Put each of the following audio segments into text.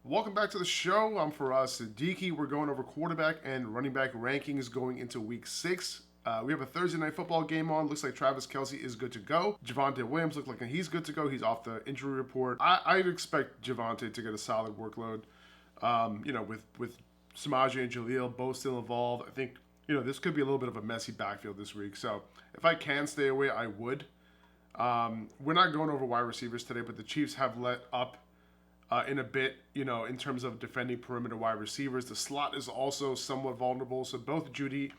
Welcome back to the show. I'm Faraz Siddiqui. We're going over quarterback and running back rankings going into week 6. We have a Thursday night football game on. Looks like Travis Kelce is good to go. Javonte Williams looks like he's good to go. He's off the injury report. I'd expect Javonte to get a solid workload. With Samaje and Jaleel both still involved, I think this could be a little bit of a messy backfield this week. So if I can stay away, I would. We're not going over wide receivers today, but the Chiefs have let up in a bit, in terms of defending perimeter wide receivers. The slot is also somewhat vulnerable, so both Judy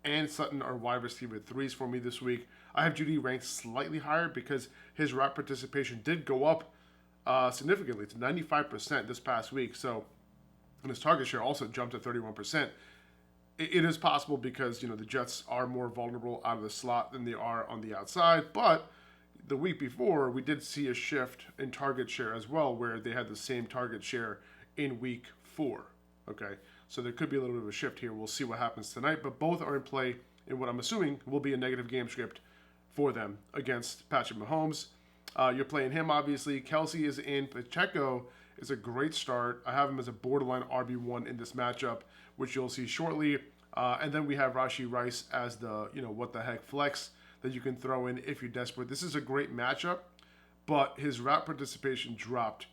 and Sutton are wide receiver 3s for me this week. I have Judy ranked slightly higher because his route participation did go up significantly to 95% this past week, so and his target share also jumped to 31%. It is possible because, the Jets are more vulnerable out of the slot than they are on the outside, but the week before, we did see a shift in target share as well, where they had the same target share in week 4. Okay, so there could be a little bit of a shift here. We'll see what happens tonight, but both are in play in what I'm assuming will be a negative game script for them against Patrick Mahomes. You're playing him, obviously. Kelce is in. Pacheco is a great start. I have him as a borderline RB1 in this matchup, which you'll see shortly. And then we have Rashee Rice as the, what the heck flex that you can throw in if you're desperate. This is a great matchup, but his route participation dropped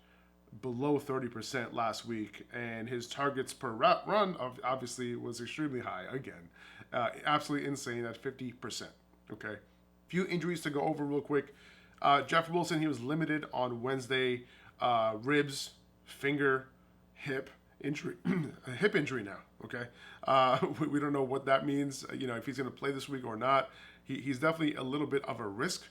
below 30% last week, and his targets per route run obviously was extremely high again. Absolutely insane at 50%. Okay. Few injuries to go over real quick. Jeff Wilson, he was limited on Wednesday. Ribs, finger, hip injury. Hip injury now. Okay. We don't know what that means, if he's going to play this week or not. He's definitely a little bit of a risk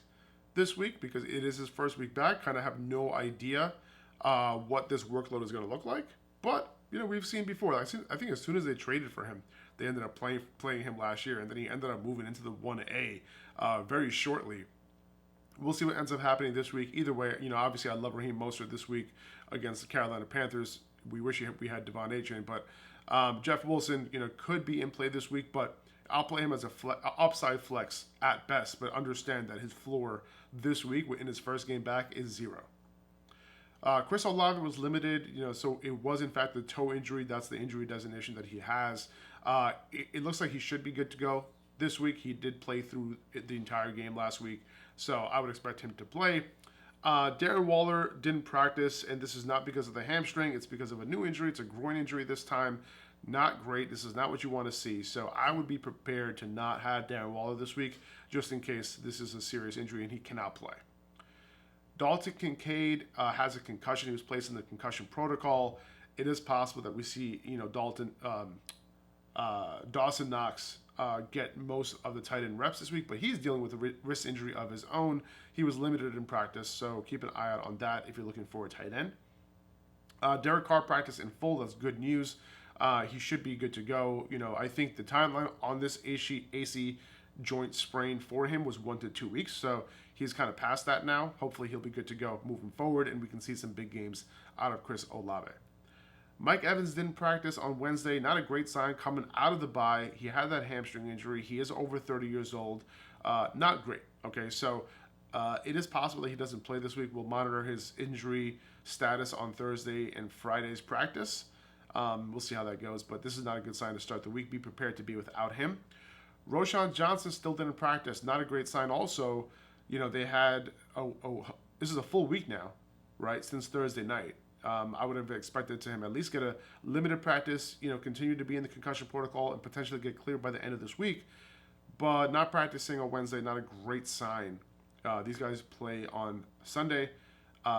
this week because it is his first week back. Kind of have no idea what this workload is going to look like. But, we've seen before. I think as soon as they traded for him, they ended up playing him last year, and then he ended up moving into the 1A very shortly. We'll see what ends up happening this week. Either way, obviously I love Raheem Mostert this week against the Carolina Panthers. We wish we had Devon Achane, but Jeff Wilson, could be in play this week, but I'll play him as a upside flex at best, but understand that his floor this week in his first game back is 0. Chris Olave was limited, so it was in fact the toe injury. That's the injury designation that he has. It looks like he should be good to go this week. He did play through the entire game last week, so I would expect him to play. Darren Waller didn't practice, and this is not because of the hamstring. It's because of a new injury. It's a groin injury this time. Not great. This is not what you want to see. So I would be prepared to not have Darren Waller this week, just in case this is a serious injury and he cannot play. Dalton Kincaid has a concussion. He was placed in the concussion protocol. It is possible that we see, Dawson Knox get most of the tight end reps this week, but he's dealing with a wrist injury of his own. He was limited in practice, so keep an eye out on that if you're looking for a tight end. Derek Carr practiced in full. That's good news. He should be good to go. I think the timeline on this AC joint sprain for him was 1 to 2 weeks, so he's kind of past that now. Hopefully he'll be good to go moving forward, and we can see some big games out of Chris Olave. Mike Evans didn't practice on Wednesday. Not a great sign coming out of the bye. He had that hamstring injury. He is over 30 years old. Not great. Okay, so it is possible that he doesn't play this week. We'll monitor his injury status on Thursday and Friday's practice. We'll see how that goes, but this is not a good sign to start the week. Be prepared to be without him. Roshan Johnson still didn't practice. Not a great sign also. They had, this is a full week now, right, since Thursday night. I would have expected to him at least get a limited practice, continue to be in the concussion protocol and potentially get cleared by the end of this week. But not practicing on Wednesday, not a great sign. These guys play on Sunday.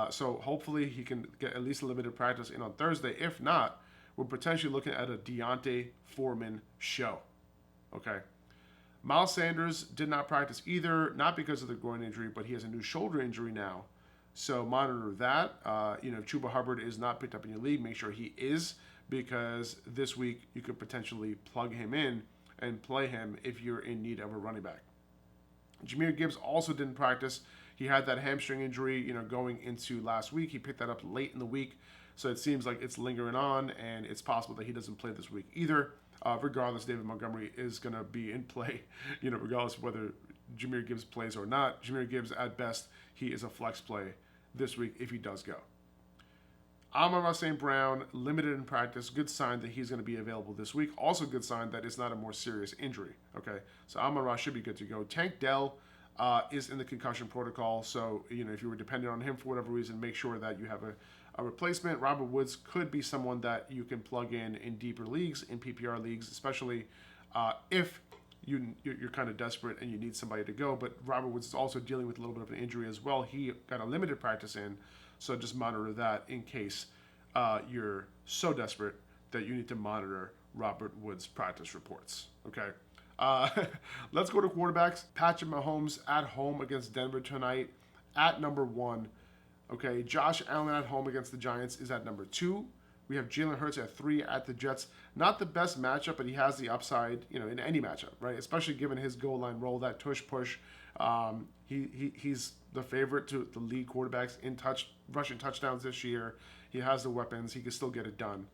So hopefully he can get at least a limited practice in on Thursday. If not, we're potentially looking at a Deontay Foreman show. Okay. Miles Sanders did not practice either, not because of the groin injury, but he has a new shoulder injury now. So monitor that. If Chuba Hubbard is not picked up in your league, make sure he is, because this week you could potentially plug him in and play him if you're in need of a running back. Jahmyr Gibbs also didn't practice. He had that hamstring injury, going into last week. He picked that up late in the week, so it seems like it's lingering on, and it's possible that he doesn't play this week either. Regardless, David Montgomery is going to be in play, regardless of whether Jahmyr Gibbs plays or not. Jahmyr Gibbs, at best, he is a flex play this week if he does go. Amon-Ra St. Brown, limited in practice. Good sign that he's going to be available this week. Also good sign that it's not a more serious injury. Okay, so Amon-Ra should be good to go. Tank Dell is in the concussion protocol. So, if you were dependent on him for whatever reason, make sure that you have a replacement. Robert Woods could be someone that you can plug in deeper leagues, in PPR leagues, especially if you're kind of desperate and you need somebody to go. But Robert Woods is also dealing with a little bit of an injury as well. He got a limited practice in, so just monitor that in case you're so desperate that you need to monitor Robert Woods' practice reports. Okay. Let's go to quarterbacks. Patrick Mahomes at home against Denver tonight at number 1. Okay, Josh Allen at home against the Giants is at number 2. We have Jalen Hurts at 3 at the Jets. Not the best matchup, but he has the upside, in any matchup, right? Especially given his goal line role, that tush push. He's the favorite to the lead quarterbacks in rushing touchdowns this year. He has the weapons. He can still get it done.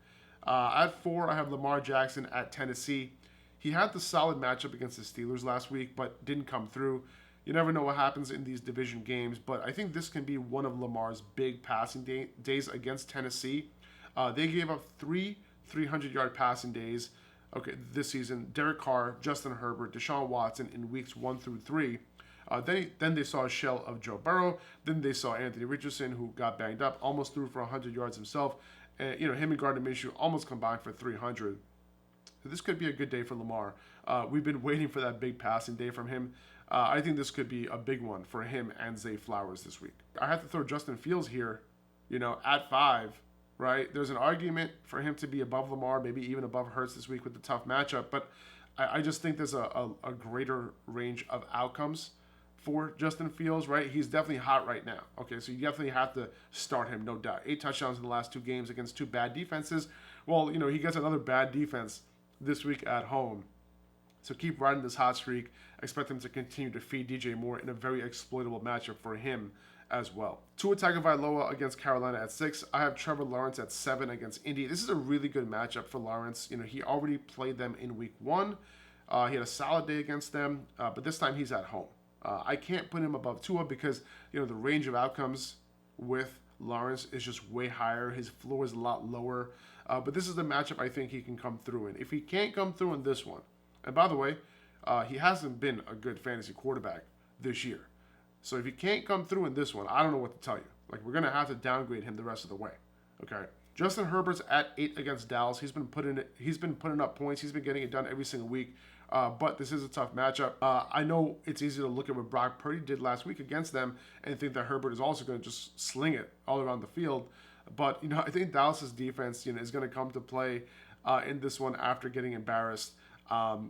At 4, I have Lamar Jackson at Tennessee. He had the solid matchup against the Steelers last week, but didn't come through. You never know what happens in these division games, but I think this can be one of Lamar's big passing days against Tennessee. They gave up 300-yard passing days this season. Derek Carr, Justin Herbert, Deshaun Watson in weeks 1 through 3. Then they saw a shell of Joe Burrow. Then they saw Anthony Richardson, who got banged up, almost threw for 100 yards himself. And, him and Gardner Minshew almost combined for 300. So this could be a good day for Lamar. We've been waiting for that big passing day from him. I think this could be a big one for him and Zay Flowers this week. I have to throw Justin Fields here, at 5. Right? There's an argument for him to be above Lamar, maybe even above Hurts this week with the tough matchup. But I just think there's a greater range of outcomes for Justin Fields, right? He's definitely hot right now. Okay, so you definitely have to start him, no doubt. 8 touchdowns in the last 2 games against 2 bad defenses. Well, he gets another bad defense this week at home. So keep riding this hot streak. Expect him to continue to feed DJ Moore in a very exploitable matchup for him as well. Tua Tagovailoa against Carolina at 6. I have Trevor Lawrence at 7 against Indy. This is a really good matchup for Lawrence. He already played them in week 1. He had a solid day against them, but this time he's at home. I can't put him above Tua because, the range of outcomes with Lawrence is just way higher. His floor is a lot lower. But this is the matchup I think he can come through in. If he can't come through in this one, and by the way, he hasn't been a good fantasy quarterback this year. So if he can't come through in this one, I don't know what to tell you. We're going to have to downgrade him the rest of the way. Okay. Justin Herbert's at 8 against Dallas. He's been putting up points. He's been getting it done every single week. But this is a tough matchup. I know it's easy to look at what Brock Purdy did last week against them and think that Herbert is also going to just sling it all around the field. But, I think Dallas's defense, is going to come to play in this one after getting embarrassed.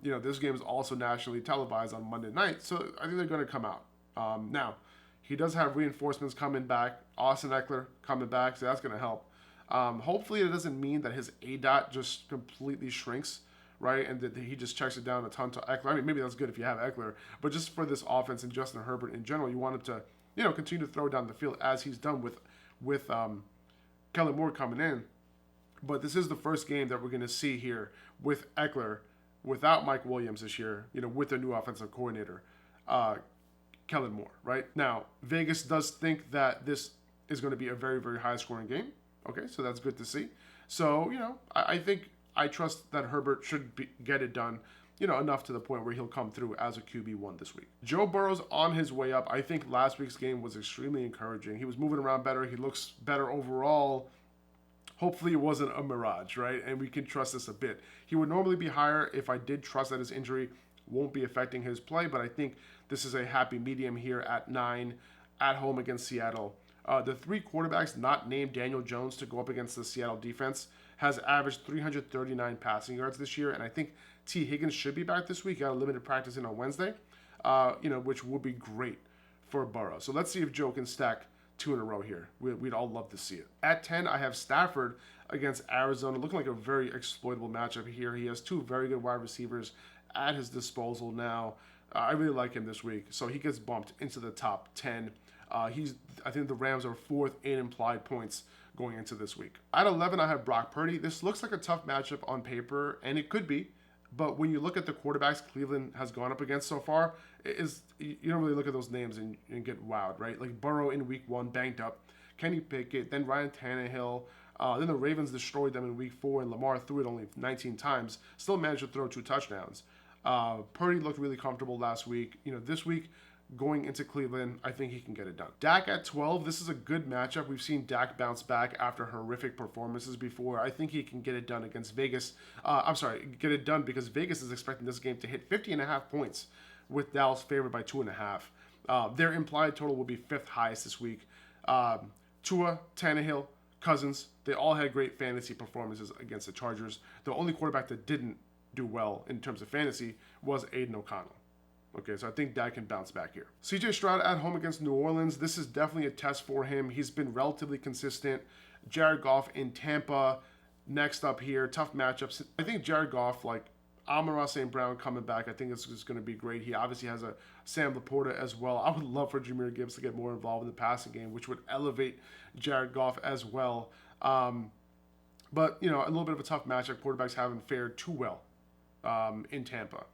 This game is also nationally televised on Monday night, so I think they're going to come out. Now, he does have reinforcements coming back. Austin Eckler coming back, so that's going to help. Hopefully it doesn't mean that his ADOT just completely shrinks, right? And that he just checks it down a ton to Eckler. I mean, maybe that's good if you have Eckler, but just for this offense and Justin Herbert in general, you want him to, continue to throw down the field as he's done with Kellen Moore coming in. But this is the first game that we're going to see here with Eckler, without Mike Williams this year, with a new offensive coordinator, Kellen Moore, right? Now, Vegas does think that this is going to be a very, very high-scoring game. Okay, so that's good to see. So, I think I trust that Herbert should get it done, enough to the point where he'll come through as a QB1 this week. Joe Burrow's on his way up. I think last week's game was extremely encouraging. He was moving around better. He looks better overall. Hopefully it wasn't a mirage, right? And we can trust this a bit. He would normally be higher if I did trust that his injury won't be affecting his play, but I think this is a happy medium here at 9 at home against Seattle. The 3 quarterbacks not named Daniel Jones to go up against the Seattle defense has averaged 339 passing yards this year, and I think T. Higgins should be back this week. Got a limited practice in on Wednesday, which would be great for Burrow. So let's see if Joe can stack 2 in a row here. We'd all love to see it. At 10, I have Stafford against Arizona, looking like a very exploitable matchup here. He has 2 very good wide receivers at his disposal now. I really like him this week, so he gets bumped into the top 10. I think the Rams are 4th in implied points going into this week. At 11, I have Brock Purdy. This looks like a tough matchup on paper, and it could be. But when you look at the quarterbacks Cleveland has gone up against so far, you don't really look at those names and get wowed, right? Like Burrow in week 1, banged up. Kenny Pickett, then Ryan Tannehill, Then the Ravens destroyed them in week 4, and Lamar threw it only 19 times. Still managed to throw 2 touchdowns. Purdy looked really comfortable last week. This week, going into Cleveland, I think he can get it done. Dak at 12, this is a good matchup. We've seen Dak bounce back after horrific performances before. I think he can get it done against Vegas. Get it done because Vegas is expecting this game to hit 50.5 points with Dallas favored by 2.5. Their implied total will be 5th highest this week. Tua, Tannehill, Cousins, they all had great fantasy performances against the Chargers. The only quarterback that didn't do well in terms of fantasy was Aiden O'Connell. Okay, so I think Dak can bounce back here. CJ Stroud at home against New Orleans. This is definitely a test for him. He's been relatively consistent. Jared Goff in Tampa. Next up here, tough matchups. I think Jared Goff, like Amon-Ra St. Brown coming back, I think this is going to be great. He obviously has a Sam Laporta as well. I would love for Jahmyr Gibbs to get more involved in the passing game, which would elevate Jared Goff as well. But, a little bit of a tough matchup. Quarterbacks haven't fared too well in Tampa.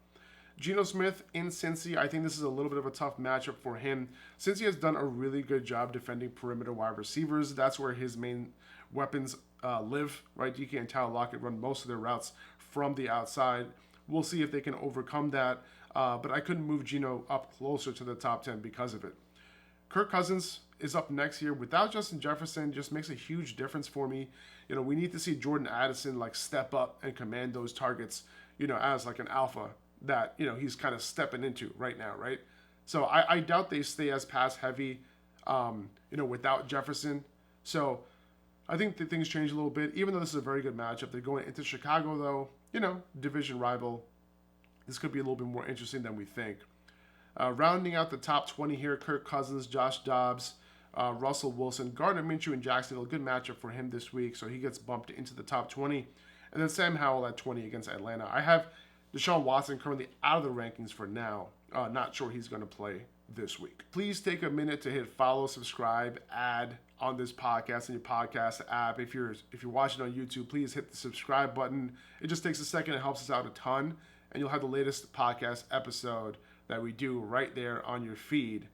Geno Smith in Cincy, I think this is a little bit of a tough matchup for him. Cincy has done a really good job defending perimeter wide receivers. That's where his main weapons live, right? DK and Tyler Lockett run most of their routes from the outside. We'll see if they can overcome that. But I couldn't move Geno up closer to the top 10 because of it. Kirk Cousins is up next here. Without Justin Jefferson, just makes a huge difference for me. We need to see Jordan Addison step up and command those targets, as an alpha that, he's kind of stepping into right now, right? So I doubt they stay as pass heavy, without Jefferson. So I think that things change a little bit, even though this is a very good matchup. They're going into Chicago, though, division rival. This could be a little bit more interesting than we think. Rounding out the top 20 here, Kirk Cousins, Josh Dobbs, Russell Wilson, Gardner Minshew in Jacksonville. Good matchup for him this week, so he gets bumped into the top 20. And then Sam Howell at 20 against Atlanta. I have Deshaun Watson currently out of the rankings for now. Not sure he's going to play this week. Please take a minute to hit follow, subscribe, add on this podcast in your podcast app. If you're watching on YouTube, please hit the subscribe button. It just takes a second. It helps us out a ton. And you'll have the latest podcast episode that we do right there on your feed.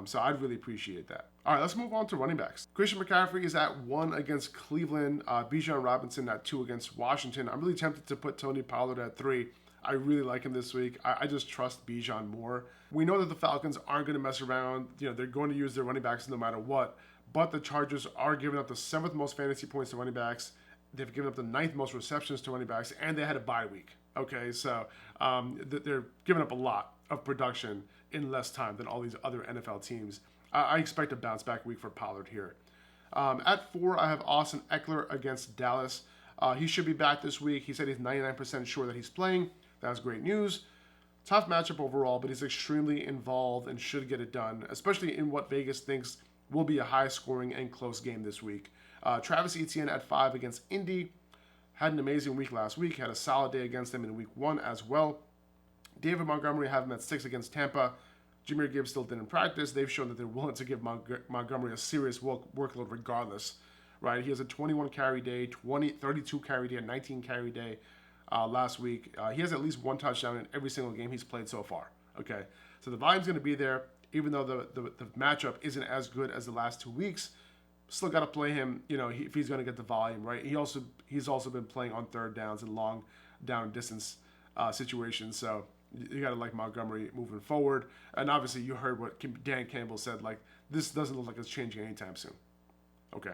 So I'd really appreciate that. All right, let's move on to running backs. Christian McCaffrey is at 1 against Cleveland. Bijan Robinson at 2 against Washington. I'm really tempted to put Tony Pollard at 3. I really like him this week. I just trust Bijan more. We know that the Falcons aren't going to mess around. They're going to use their running backs no matter what. But the Chargers are giving up the 7th most fantasy points to running backs. They've given up the 9th most receptions to running backs, and they had a bye week. Okay, so they're giving up a lot of production in less time than all these other NFL teams. I expect a bounce back week for Pollard here. At 4, I have Austin Eckler against Dallas. He should be back this week. He said he's 99% sure that he's playing. That's great news. Tough matchup overall, but he's extremely involved and should get it done, especially in what Vegas thinks will be a high-scoring and close game this week. Travis Etienne at 5 against Indy. Had an amazing week last week. Had a solid day against them in week 1 as well. David Montgomery have him at 6 against Tampa. Jahmyr Gibbs still didn't practice. They've shown that they're willing to give Montgomery a serious workload regardless. Right? He has a 21 carry day, 32 carry day, and 19 carry day. Last week. He has at least 1 touchdown in every single game he's played so far. Okay, so the volume's going to be there, even though the matchup isn't as good as the last 2 weeks. Still got to play him, if he's going to get the volume, right? He's also been playing on third downs and long down distance situations, so you got to like Montgomery moving forward. And obviously, you heard what Dan Campbell said, this doesn't look like it's changing anytime soon. Okay.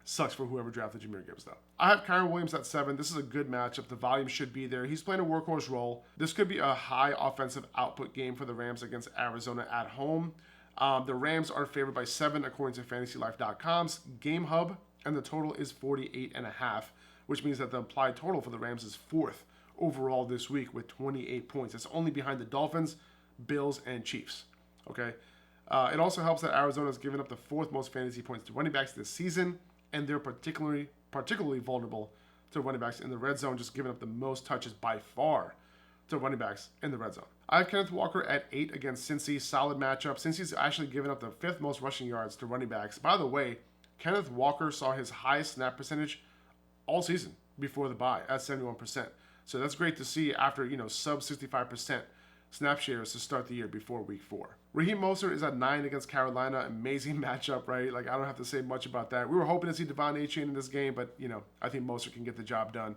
Sucks for whoever drafted Jahmyr Gibbs, though. I have Kyren Williams at 7. This is a good matchup. The volume should be there. He's playing a workhorse role. This could be a high offensive output game for the Rams against Arizona at home. The Rams are favored by 7 according to FantasyLife.com's Game Hub, and the total is 48.5, which means that the implied total for the Rams is 4th overall this week with 28 points. It's only behind the Dolphins, Bills, and Chiefs. Okay. It also helps that Arizona has given up the 4th most fantasy points to running backs this season. And they're particularly vulnerable to running backs in the red zone, just giving up the most touches by far to running backs in the red zone. I have Kenneth Walker at 8 against Cincy. Solid matchup. Cincy's actually given up the 5th most rushing yards to running backs. By the way, Kenneth Walker saw his highest snap percentage all season before the bye at 71%. So that's great to see after, sub 65% snap shares to start the year before week 4. Raheem Mostert is at 9 against Carolina. Amazing matchup, right? Like, I don't have to say much about that. We were hoping to see Devon Achane in this game, but, I think Mostert can get the job done.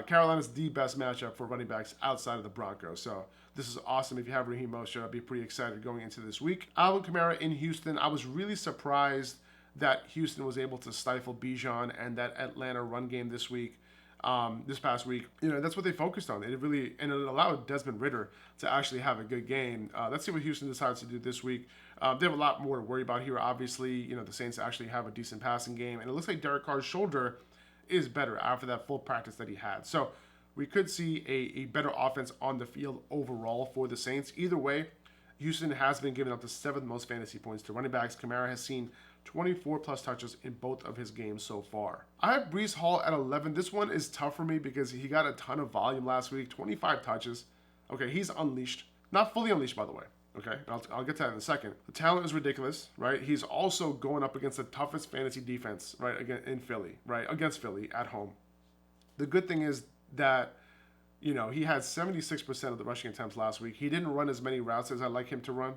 Carolina's the best matchup for running backs outside of the Broncos. So this is awesome. If you have Raheem Mostert, I'd be pretty excited going into this week. Alvin Kamara in Houston. I was really surprised that Houston was able to stifle Bijan and that Atlanta run game this week. This past week, that's what they focused on. It allowed Desmond Ridder to actually have a good game. Let's see what Houston decides to do this week. They have a lot more to worry about here. Obviously, the Saints actually have a decent passing game, and it looks like Derek Carr's shoulder is better after that full practice that he had. So we could see a better offense on the field overall for the Saints. Either way, Houston has been giving up the 7th most fantasy points to running backs. Kamara has seen 24 plus touches in both of his games so far. I have Breece Hall at 11. This one is tough for me because he got a ton of volume last week, 25 touches. Okay, he's unleashed. Not fully unleashed, by the way. Okay, I'll get to that in a second. The talent is ridiculous, right? He's also going up against the toughest fantasy defense, right, in Philly, right, against Philly at home. The good thing is that, he had 76% of the rushing attempts last week. He didn't run as many routes as I'd like him to run.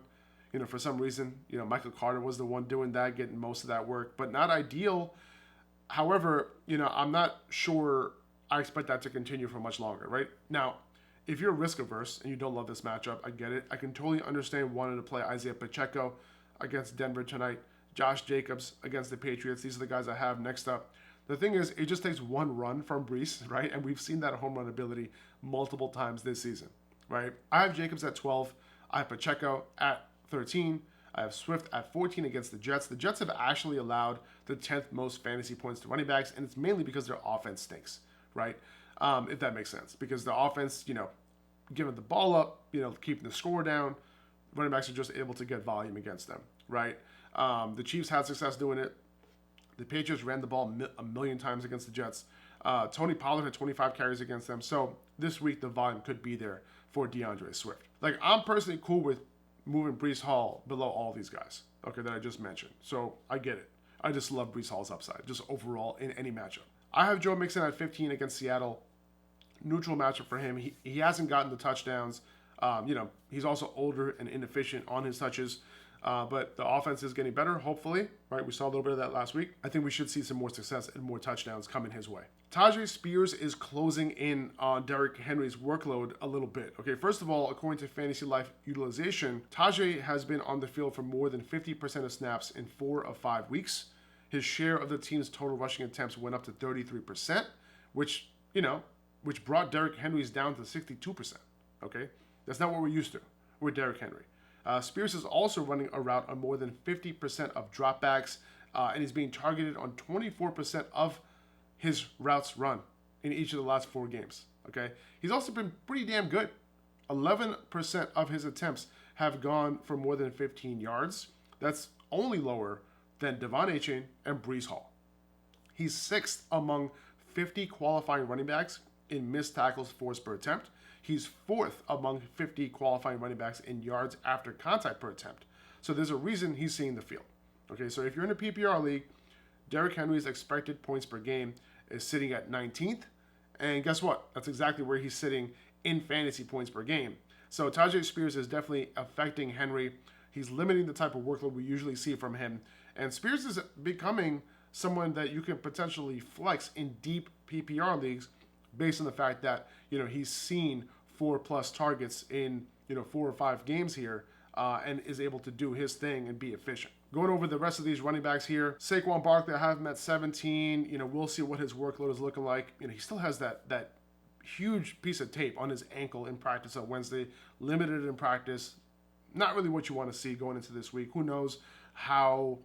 For some reason, Michael Carter was the one doing that, getting most of that work, but not ideal. However, I'm not sure I expect that to continue for much longer, right? Now, if you're risk averse and you don't love this matchup, I get it. I can totally understand wanting to play Isaiah Pacheco against Denver tonight, Josh Jacobs against the Patriots. These are the guys I have next up. The thing is, it just takes one run from Breece, right? And we've seen that home run ability multiple times this season, right? I have Jacobs at 12. I have Pacheco at 13. I have Swift at 14 against the Jets. The Jets have actually allowed the 10th most fantasy points to running backs, and it's mainly because their offense stinks, right? If that makes sense. Because the offense, giving the ball up, keeping the score down, running backs are just able to get volume against them, right? The Chiefs had success doing it. The Patriots ran the ball a million times against the Jets. Tony Pollard had 25 carries against them. So this week, the volume could be there for DeAndre Swift. Like, I'm personally cool with moving Breece Hall below all these guys, okay, that I just mentioned. So I get it. I just love Breece Hall's upside, just overall in any matchup. I have Joe Mixon at 15 against Seattle. Neutral matchup for him. He hasn't gotten the touchdowns. He's also older and inefficient on his touches. But the offense is getting better, hopefully, right? We saw a little bit of that last week. I think we should see some more success and more touchdowns coming his way. Tajay Spears is closing in on Derrick Henry's workload a little bit. Okay, first of all, according to Fantasy Life utilization, Tajay has been on the field for more than 50% of snaps in 4 of 5 weeks. His share of the team's total rushing attempts went up to 33%, which brought Derrick Henry's down to 62%. Okay, that's not what we're used to with Derrick Henry. Spears is also running a route on more than 50% of dropbacks, and he's being targeted on 24% of his routes run in each of the last 4 games. Okay, he's also been pretty damn good. 11% of his attempts have gone for more than 15 yards. That's only lower than Devon Achane and Breece Hall. He's 6th among 50 qualifying running backs in missed tackles forced per attempt. He's 4th among 50 qualifying running backs in yards after contact per attempt. So there's a reason he's seeing the field. Okay, so if you're in a PPR league, Derrick Henry's expected points per game is sitting at 19th. And guess what? That's exactly where he's sitting in fantasy points per game. So Tajay Spears is definitely affecting Henry. He's limiting the type of workload we usually see from him. And Spears is becoming someone that you can potentially flex in deep PPR leagues based on the fact that, he's seen 4+ targets in, 4 or 5 games here and is able to do his thing and be efficient. Going over the rest of these running backs here, Saquon Barkley, I have him at 17. We'll see what his workload is looking like. He still has that huge piece of tape on his ankle in practice on Wednesday, limited in practice. Not really what you want to see going into this week. Who knows how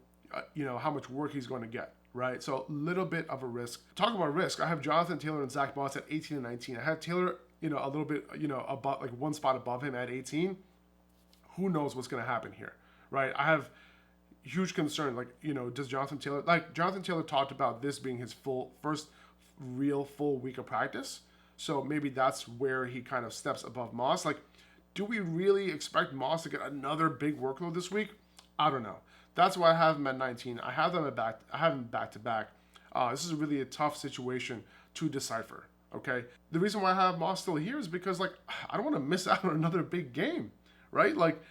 much work he's going to get, right? So a little bit of a risk. Talking about risk, I have Jonathan Taylor and Zach Moss at 18 and 19. I have Taylor, a little bit, about like one spot above him at 18. Who knows what's going to happen here, right? I have huge concern. Does Jonathan Taylor talked about this being his first real full week of practice. So maybe that's where he kind of steps above Moss. Do we really expect Moss to get another big workload this week? I don't know. That's why I have him at 19. I have him back to back. This is really a tough situation to decipher. Okay. The reason why I have Moss still here is because, like, I don't want to miss out on another big game, right? Like,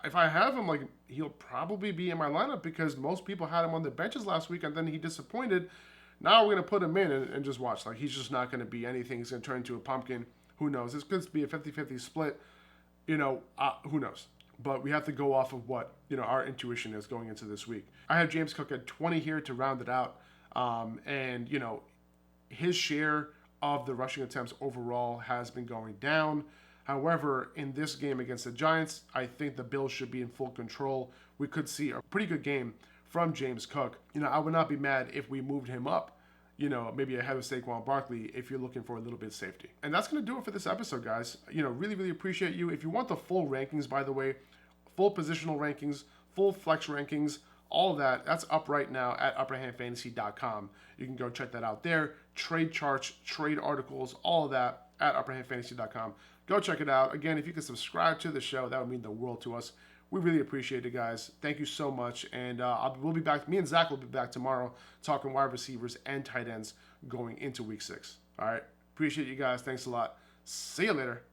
if I have him, like, he'll probably be in my lineup because most people had him on the benches last week and then he disappointed. Now we're going to put him in and just watch. Like, he's just not going to be anything. He's going to turn into a pumpkin. Who knows? This could be a 50-50 split. Who knows? But we have to go off of what, our intuition is going into this week. I have James Cook at 20 here to round it out. And his share of the rushing attempts overall has been going down. However, in this game against the Giants, I think the Bills should be in full control. We could see a pretty good game from James Cook. I would not be mad if we moved him up, maybe ahead of Saquon Barkley if you're looking for a little bit of safety. And that's going to do it for this episode, guys. Really, really appreciate you. If you want the full rankings, by the way, full positional rankings, full flex rankings, all of that's up right now at upperhandfantasy.com. You can go check that out there. Trade charts, trade articles, all of that at upperhandfantasy.com. Go check it out. Again, if you could subscribe to the show, that would mean the world to us. We really appreciate it, guys. Thank you so much. And we'll be back. Me and Zach will be back tomorrow talking wide receivers and tight ends going into week 6. All right. Appreciate you guys. Thanks a lot. See you later.